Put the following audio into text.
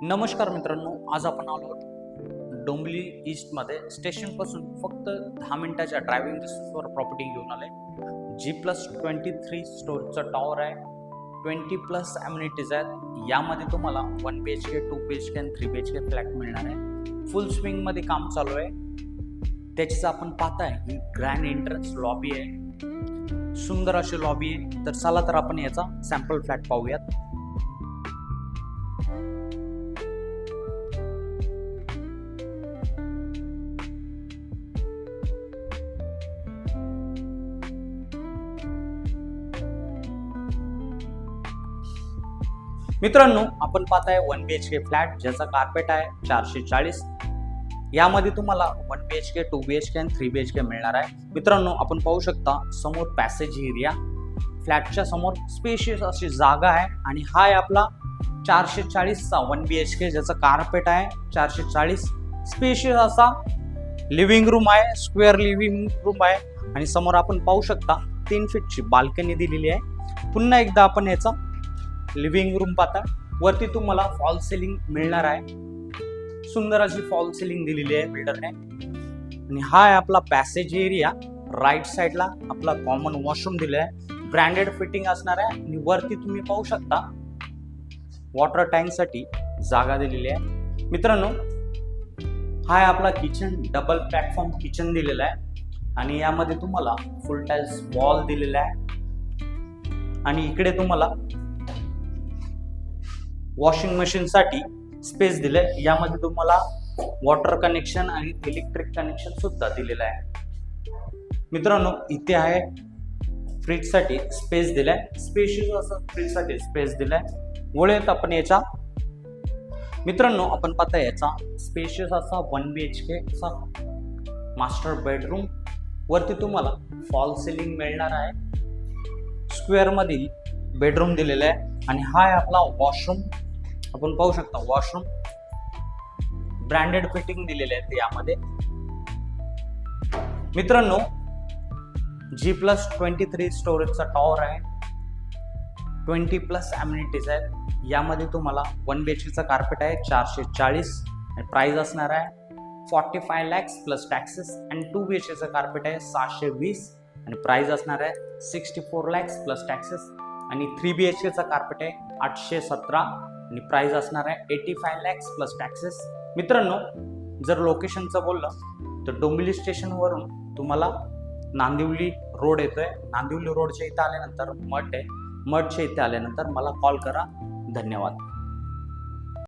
नमस्कार मित्रांनो, आज आपण आलो आहोत डोंबिवली ईस्टमध्ये. स्टेशनपासून फक्त 10 मिनिटाच्या ड्रायव्हिंग डिस्टन्सवर प्रॉपर्टी घेऊन आले. G+23 स्टोरचं टॉवर आहे. 20+ अम्युनिटीज आहेत. यामध्ये तुम्हाला 1 BHK, 2 BHK आणि 3 BHK फ्लॅट मिळणार आहे. फुल स्विंगमध्ये काम चालू आहे. त्याचीच आपण पाहताय ही ग्रँड एंट्रन्स लॉबी आहे. सुंदर अशी लॉबी आहे. तर चला तर आपण याचा सॅम्पल फ्लॅट पाहूयात. मित्रांनो, आपण पाहताय 1 BHK फ्लॅट ज्याचा कार्पेट आहे 440. यामध्ये तुम्हाला 1 BHK, 2 BHK आणि 3 BHK मिळणार आहे. मित्रांनो, आपण पाहू शकता समोर पॅसेज एरिया, फ्लॅटच्या समोर स्पेशियस अशी जागा आहे आणि हा आहे आपला 440चा 1 BHK ज्याचा कार्पेट आहे 440. स्पेशियस असा लिव्हिंग रूम आहे, स्क्वेअर लिव्हिंग रूम आहे आणि समोर आपण पाहू शकता 3 फीटची बाल्कनी दिलेली आहे. पुन्हा एकदा आपण याचा लिव्हिंग रूम पाहता. वरती तुम्हाला फॉल सिलिंग मिळणार आहे. सुंदर अशी फॉल सिलिंग दिलेली आहे बिल्डरने. आणि हा आहे आपला पॅसेज एरिया. राईट साईडला आपला कॉमन वॉशरूम दिलेला आहे. ब्रँडेड फिटिंग असणार आहे आणि वरती तुम्ही पाहू शकता वॉटर टँक साठी जागा दिलेली आहे. मित्रांनो, हा आहे आपला किचन. डबल प्लॅटफॉर्म किचन दिलेला आहे आणि यामध्ये तुम्हाला फुल टाइल्स वॉल दिलेला आहे आणि इकडे तुम्हाला वॉशिंग मशीन साठी स्पेस दिलंय. यामध्ये तुम्हाला वॉटर कनेक्शन आणि इलेक्ट्रिक कनेक्शन सुद्धा दिलेलं आहे. मित्रांनो, इथे आहे फ्रीज साठी स्पेस दिलाय. स्पेशियस असं फ्रीज साठी स्पेस दिलाय. वळूयात आपण याचा. मित्रांनो, आपण पाहता याचा स्पेशियस असा 1 BHK असा मास्टर बेडरूम. वरती तुम्हाला फॉल सिलिंग मिळणार आहे. स्क्वेअर मधील बेडरूम दिलेला आहे आणि हा आहे आपला वॉशरूम. आपण पाहू शकता वॉशरूम ब्रँडेड फिटिंग दिलेले आहेत यामध्ये. मित्रांनो, G+23 स्टोरेजचा टॉवर आहे. 20+ अम्युनिटीज आहेत. यामध्ये तुम्हाला 1 BHKचा कार्पेट आहे 440 आणि प्राइस असणार आहे 45 lakhs प्लस टॅक्सेस. आणि 2 BHKचा कार्पेट आहे 720 आणि प्राइस असणार आहे 64 lakhs प्लस टॅक्सेस. आणि 3 BHKचा कार्पेट आहे 817 आणि प्राइस असणार आहे 85 lakhs प्लस टॅक्सेस. मित्रांनो, जर लोकेशनचं बोललं तर डोंबिवली स्टेशनवरून तुम्हाला नांदिवली रोड येतोय. नांदिवली रोडच्या इथं आल्यानंतर मठ आहे. मठच्या इथे आल्यानंतर मला कॉल करा. धन्यवाद.